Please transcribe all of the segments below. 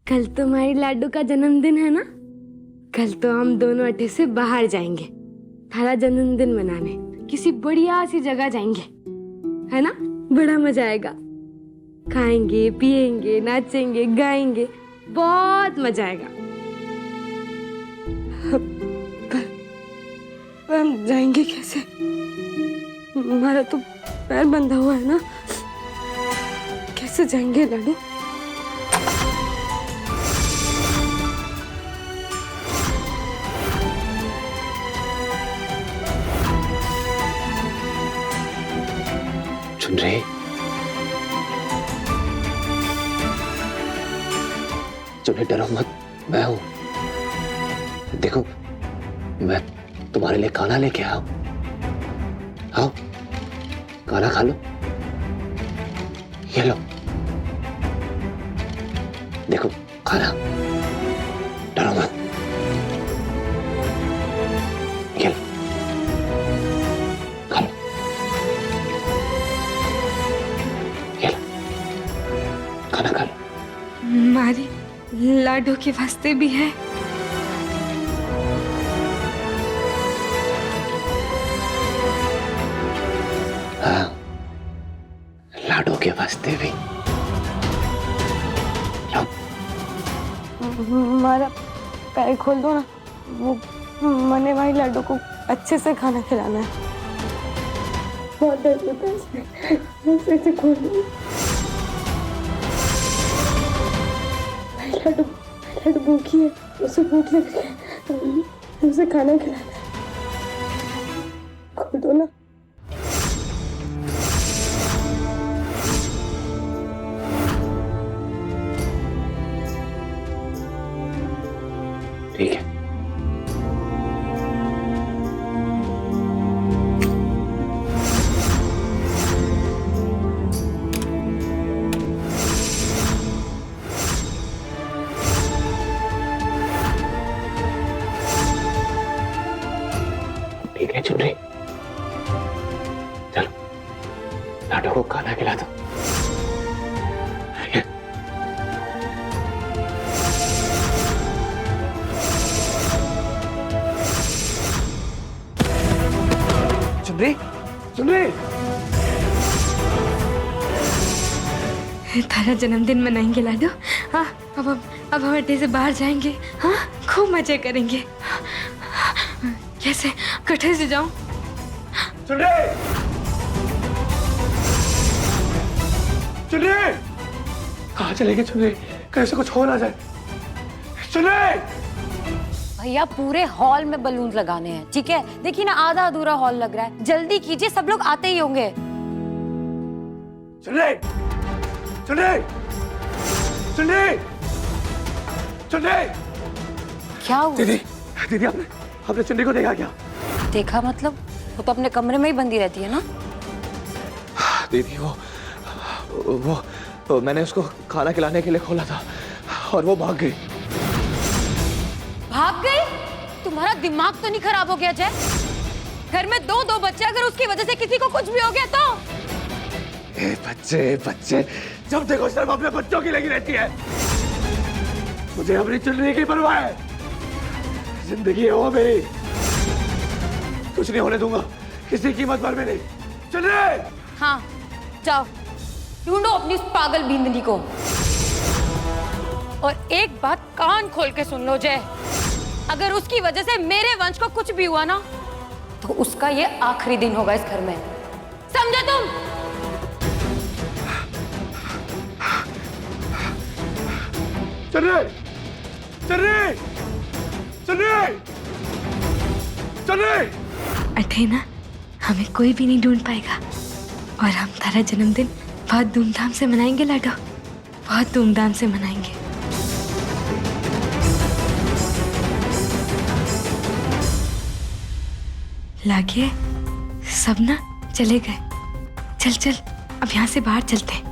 कल तो हमारी लाडू का जन्मदिन है ना। कल तो हम दोनों अड्डे से बाहर जाएंगे थारा जन्मदिन मनाने। किसी बढ़िया सी जगह जाएंगे, है ना? बड़ा मजा आएगा। खाएंगे, पिएंगे, नाचेंगे, गाएंगे, बहुत मजा आएगा। पर हम जाएंगे कैसे? हमारा तो पैर बंधा हुआ है ना। कैसे जाएंगे लाडू? सुन रहे? चुनरी डरो मत, मैं हूं। देखो मैं तुम्हारे लिए खाना लेके आया हूं। आओ खाना खा लो। ये लो, देखो खाना, डरो मत। ये लो, खा लो। ये लो, खाना खा लो। हमारी लाडू के वास्ते भी है। हाँ, लाडू के वास्ते भी। लो। हमारा पैर खोल दो ना। वो मने भाई लाडू को अच्छे से खाना खिलाना है। बहुत दर्द होता है इसमें। ऐसे खोल दो। लाडू भूखी है, उसे भूख लगी है, उसे खाना खिलाना है। खोल दो ना। ठीक है। ठीक है चुनरी, चलो लाडू को खाना खिला दो। चुनरी, चुनरी, तारा जन्मदिन मनाएंगे लाडू। हाँ, अब हम अड्डे से बाहर जाएंगे। हाँ, खूब मजे करेंगे। कैसे कट्ठे से जाऊं? चुनरी, चुनरी, कहाँ चले गए चुनरी? कैसे कुछ हो ना जाए। चुनरी, भैया पूरे हॉल में बलून लगाने हैं, ठीक है? देखिए ना, आधा अधूरा हॉल लग रहा है। जल्दी कीजिए, सब लोग आते ही होंगे। चुनरी, चुनरी, चुनरी, चुनरी। क्या हुआ? दीदी, दीदी आपने चुनरी को देखा क्या? देखा मतलब? वो तो अपने कमरे में ही बंदी रहती है ना। दीदी वो मैंने उसको खाना खिलाने के लिए खोला था और वो भाग गई। भाग गई? तुम्हारा दिमाग तो नहीं खराब हो गया जय? घर में दो बच्चे, अगर उसकी वजह से किसी को कुछ भी हो गया तो? बच्चे जब देखो सिर्फ अपने बच्चों की लगी रहती है। मुझे अपनी चुनरी की परवाह है। जिंदगी है वो मेरी, कुछ नहीं होने दूंगा किसी कीमत पर भी नहीं। चुनरी! हाँ, जाओ ढूंढो अपनी उस पागल बींदनी को। और एक बात कान खोल के सुन लो जय, अगर उसकी वजह से मेरे वंश को कुछ भी हुआ ना, तो उसका ये आखिरी दिन होगा इस घर में। समझे तुम? चुनरी! चुनरी! चुनरी! चुनरी! अड्डे ना हमें कोई भी नहीं ढूंढ पाएगा। और हम तारा जन्मदिन बहुत धूमधाम से मनाएंगे लाडो, बहुत धूमधाम से मनाएंगे। लागे सब ना चले गए। चल अब यहाँ से बाहर चलते हैं।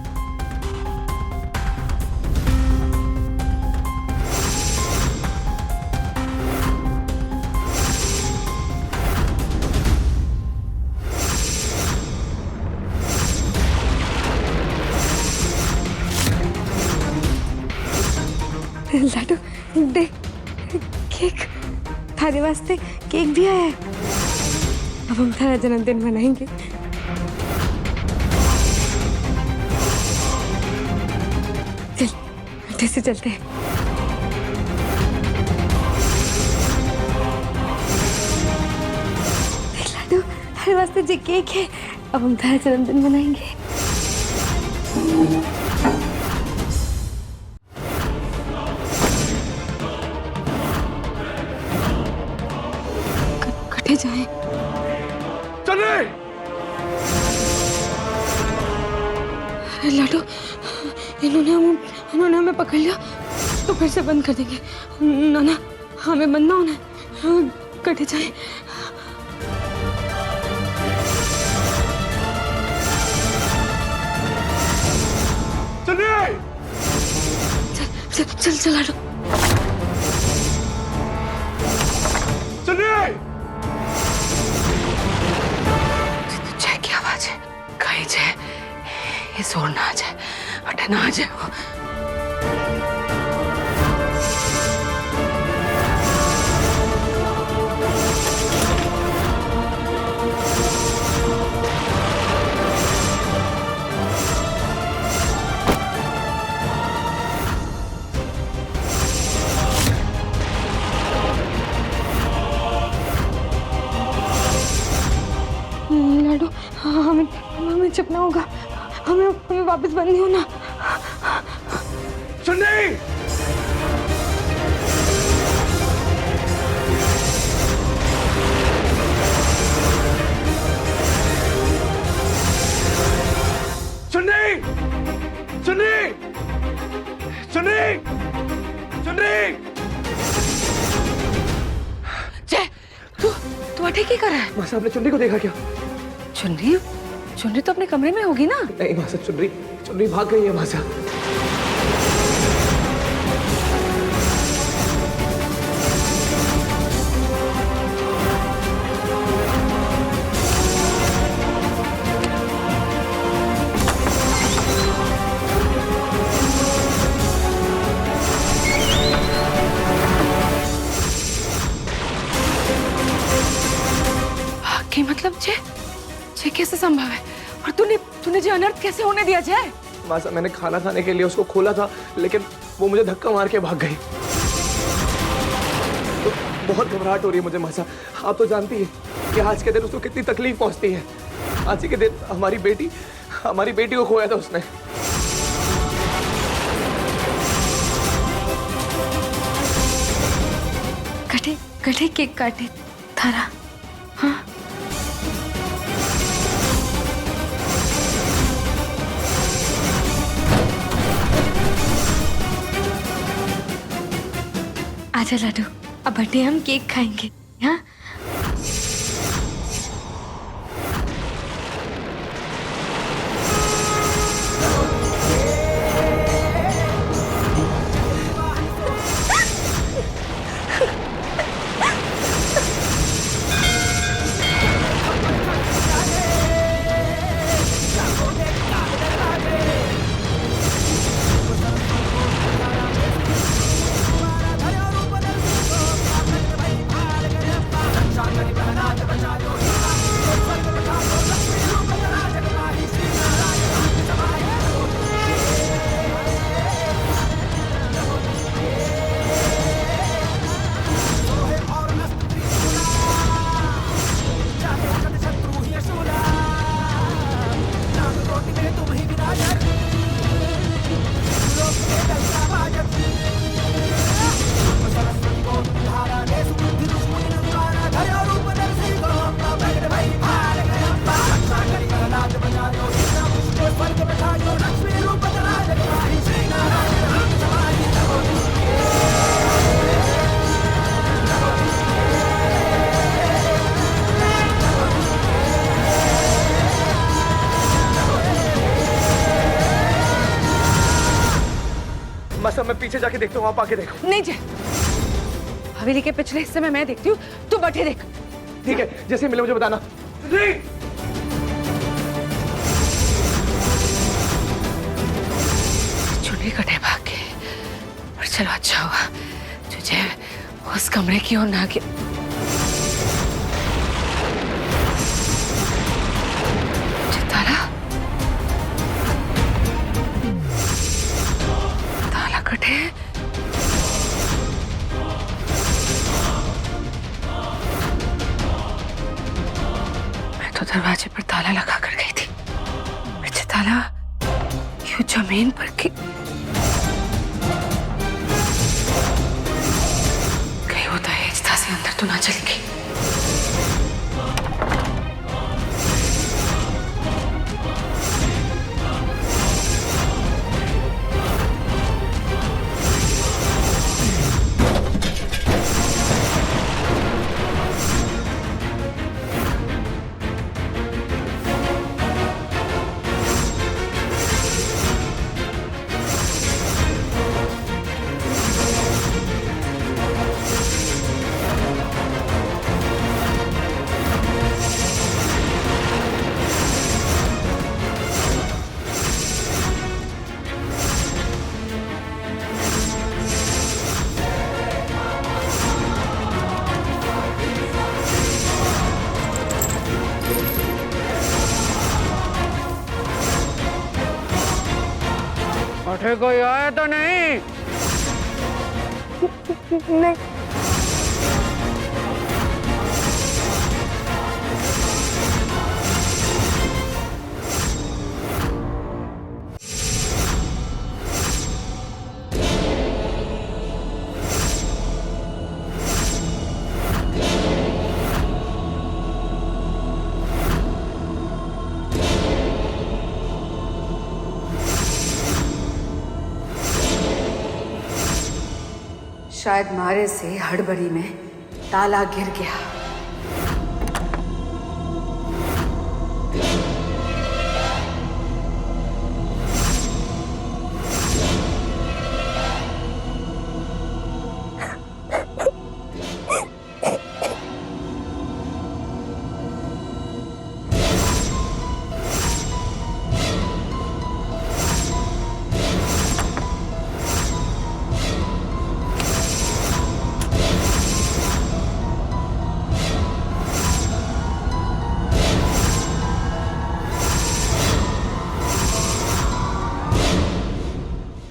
लाडू देख, केक, थारे वास्ते केक भी आया है। अब हम थारा जन्मदिन मनाएंगे। चल मीठे से चलते हैं। देख लाडू, थारे वास्ते जो केक है, अब हम थारा जन्मदिन मनाएंगे। कटे जाए। चल रे। अरे लाडू, इन्होंने हमें पकड़ लिया तो फिर से बंद कर देंगे। ना हमें बंद ना होना है, कटे जाए। चल रे। चल लाडू। चल रे। जय की आवाज है, कहीं जय ये जोर ना आ जाए, अटे ना आ जाए वो। लाडू, हमें चपना होगा, हमें वापस बंद नहीं होना। चुन्नी। चुन्नी, चुन्नी, चुन्नी, चुन्नी। जय, तू अटे क्या कर रहा है? मासा, आपने चुन्नी को देखा क्या? चुन्नी तो अपने कमरे में होगी ना। नहीं मासा, चुन्नी भाग गई है मासा। भाग गई मतलब जय कैसे संभव है? और तूने जो अनर्थ कैसे होने दिया जय? मासा, मैंने खाना खाने के लिए उसको खोला था, लेकिन वो मुझे धक्का मार के भाग गई। तो बहुत घबराहट हो रही है मुझे मासा। आप तो जानती है कि आज के दिन उसको कितनी तकलीफ पहुंचती है। आज ही के दिन हमारी बेटी को खोया था उसने। कटे केक काटे थारा। हाँ, आजा लाडू, अब बर्थडे हम केक खाएंगे। हाँ, मासा, मैं पीछे जाके देखता हूँ, आप आके देखो। नहीं जय, हवेली के पिछले हिस्से में मैं देखती हूँ, तू बैठे देख। ठीक है, जैसे मिले मुझे बताना। चुन्नी कटे भाग के और चलो अच्छा हुआ तुझे उस कमरे की ओर ना के ताला ताला कटे। मैं तो दरवाजे पर ताला लगा कर गई थी। अच्छा ताला यूं जमीन पर की कहीं होता है से अंदर तो ना चल गई। कोई आया तो नहीं? नहीं। शायद मारे से हड़बड़ी में ताला गिर गया।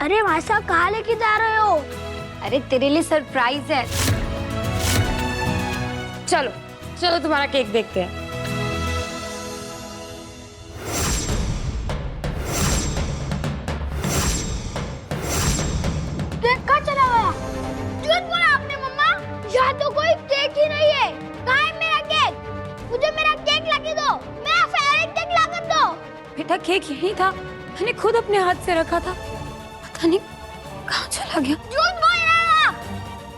अरे मासा कहाँ लेके जा रहे हो? अरे तेरे लिए सरप्राइज है। चलो चलो तुम्हारा केक देखते हैं। केक कहाँ चला गया? झूठ बोला आपने मम्मा। यहाँ तो कोई केक ही नहीं है। कहाँ है मेरा केक? मुझे मेरा केक लाके दो। मेरा फेवरेट केक लाकर दो। बेटा केक यही था, मैंने खुद अपने हाथ से रखा था। पता नहीं कहाँ चला गया। झूठ बोल रहे हो आप।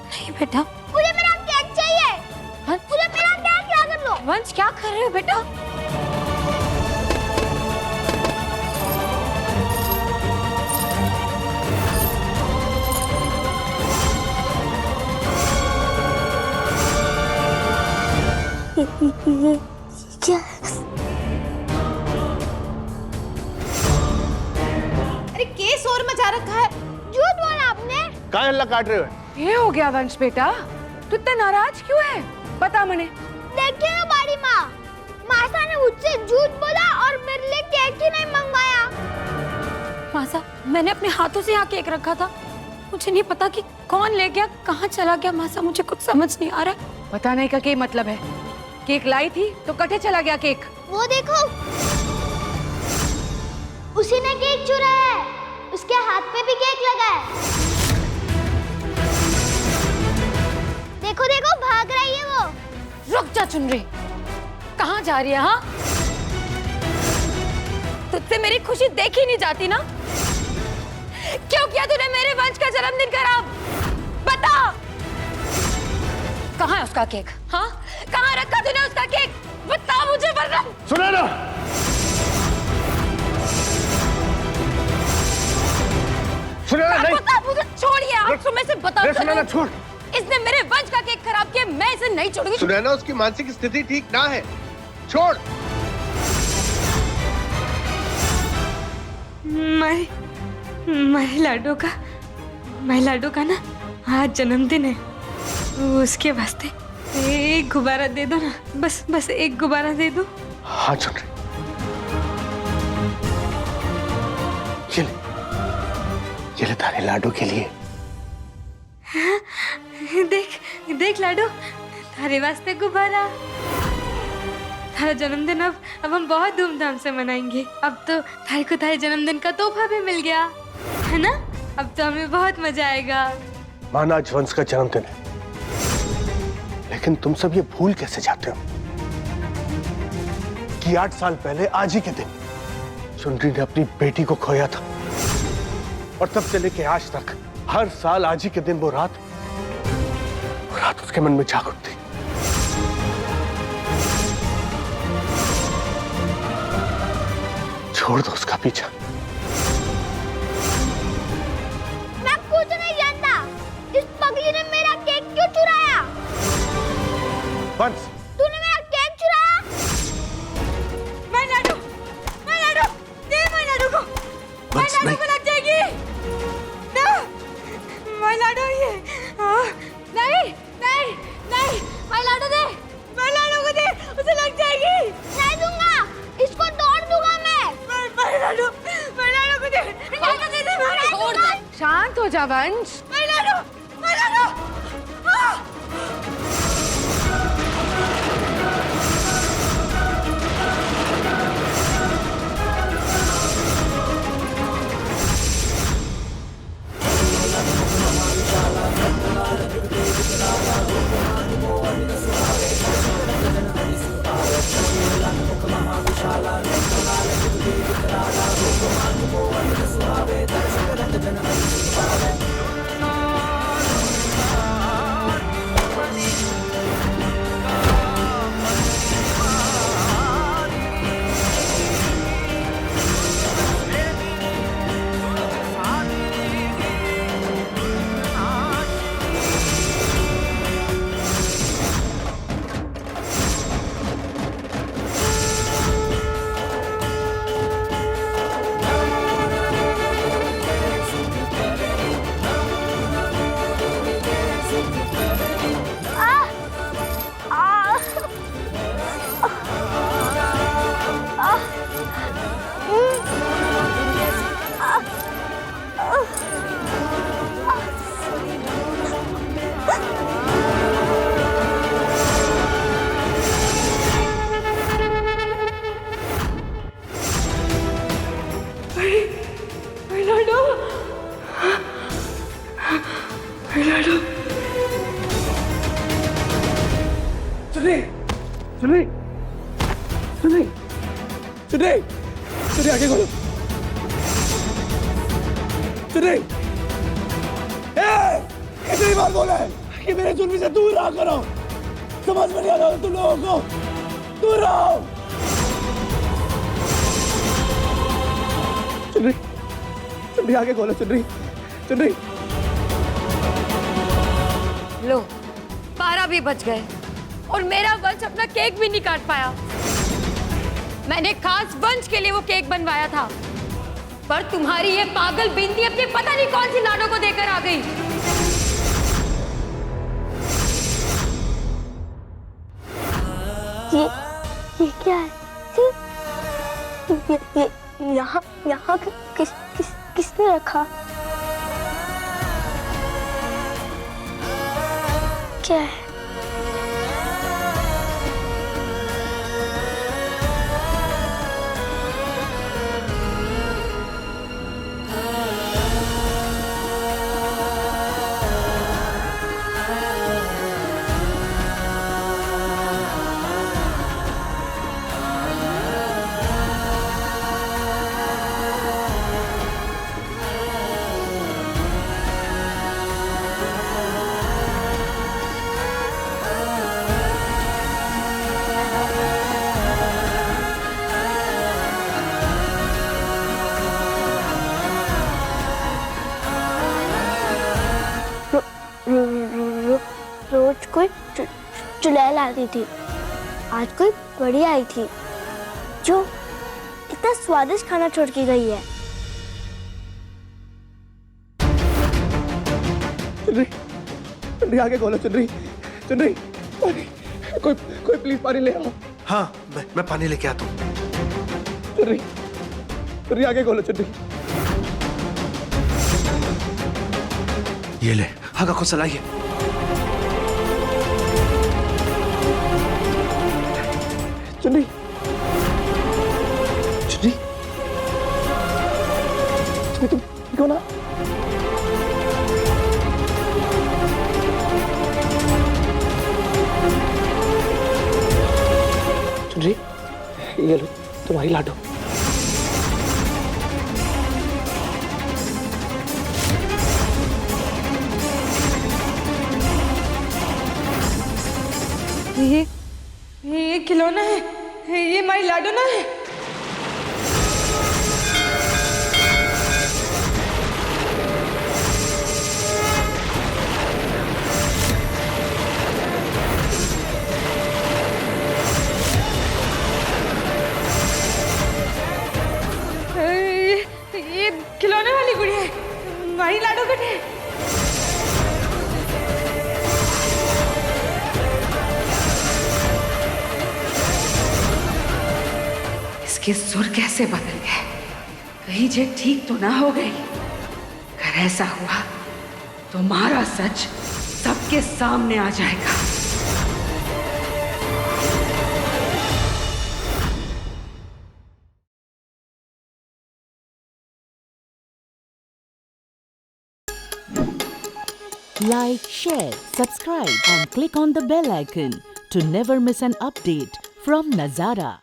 नहीं बेटा, मुझे मेरा केक चाहिए। वंश, मुझे मेरा केक लाकर दो। वंश क्या कर रहे हो बेटा? क्या? अरे केस और मचा रखा है। झूठ बोला आपने। क्या हल्ला काट रहे हो? ये हो गया वंश बेटा, तू इतना नाराज क्यों है? बता मने। देखिए ना बड़ी माँ, मासा ने मुझसे झूठ बोला और मेरे लिए केक ही नहीं मंगवाया। मासा, मैंने अपने हाथों से यहाँ केक रखा था। मुझे नहीं पता कि कौन ले गया, कहाँ चला गया। मासा मुझे कुछ समझ नहीं आ रहा। पता नहीं का क्या मतलब है? केक लाई थी तो कटे चला गया केक। वो देखो, उसी ने केक चुराया है। उसके हाथ पे भी केक लगा है। देखो देखो, भाग रही है वो। रुक जा चुनरी, कहाँ जा रही है? हाँ, तुझसे मेरी खुशी देखी नहीं जाती ना? क्यों किया तूने मेरे वंश का जन्मदिन खराब? बता, कहाँ है उसका केक? हाँ, कहाँ रखा तूने उसका केक? बता मुझे वरना। सुना ना, सुना ना, नहीं बता मुझे, छोड़िए आप। सुन, मैं से बता। सुना ना, छोड़। इसने मेरे वंश का केक खराब किया, मैं इसे नहीं छोड़ूंगी। सुनैना, उसकी मानसिक स्थिति ठीक ना है, छोड़। मैं लाडो का भाई लाडो का ना आज जन्मदिन है, उसके वास्ते एक गुब्बारा दे दो ना, बस बस एक गुब्बारा दे दो। हाँ चुनरी, ये ले तारे लाडो के लिए। देख देख लाडो, थारे वास्ते गुब्बारा। थारा जन्मदिन अब हम बहुत धूमधाम से मनाएंगे। अब तो थारे को थारे जन्मदिन का तोहफा भी मिल गया है ना, अब तो हमें बहुत मजा आएगा। माना आज वंश का जन्मदिन है, लेकिन तुम सब ये भूल कैसे जाते हो कि 8 साल पहले आज ही के दिन चुनरी ने अपनी बेटी को खोया था, और तब से लेके आज तक हर साल आज ही के दिन वो रात उसके मन में जाग उठती। छोड़ दो उसका पीछा। मैं कुछ नहीं जानता, इस पगली ने मेरा केक क्यों चुराया? वंश, तूने मेरा केक चुराया? मैं लाडो दे, मैं लाडो को, मैं लाडो को लग जाएगी ना, मैं लाडो ये नहीं नहीं नहीं, मैं लाडो दे, मैं लाडो को दे, उसे लग जाएगी। नहीं दूंगा, इसको तोड़ दूंगा मैं लाडो को दे, लाडो दे दे, मैं छोड़ दे। शांत हो जा वंश। मैं लाडो चुनरी आगे खोलो। चुनरी, कितनी बार बोला है कि मेरे चुनरी से दूर रहा करो, समझ में नहीं आ रहा तुम लोगों को, दूर रहो। चुनरी आगे खोलो। चुनरी लो 12 भी बज गए और मेरा वंश अपना केक भी नहीं काट पाया। मैंने खास वंश के लिए वो केक बनवाया था, पर तुम्हारी ये पागल बिंदी अपनी पता नहीं कौन सी लाडो को देकर आ गई। ये क्या है? ये यहाँ किसने रखा? क्या है? रोज कोई चुड़ैल आती थी, आज कोई बड़ी आई थी जो इतना स्वादिष्ट खाना छोड़ के गई है। चुनरी आगे खोलो, चुनरी पानी, कोई प्लीज पानी ले आओ। हाँ, मैं पानी लेके आता हूँ। चुनरी आगे खोलो, चुनरी। ये ले, आगा को चलाइए। चुनरी तुम ठीक हो ना? चुनरी, ये लो तुम्हारी लाडो। ये खिलौना है, ये माई लाडो ना है। ये खिलौने वाली गुड़िया है, माई लाडो कटे। इसके सुर कैसे बदल गए? कहीं जे ठीक तो ना हो गई? अगर ऐसा हुआ तो हमारा सच सबके सामने आ जाएगा। Like, share, subscribe and click on the bell icon to never miss an update from Nazara.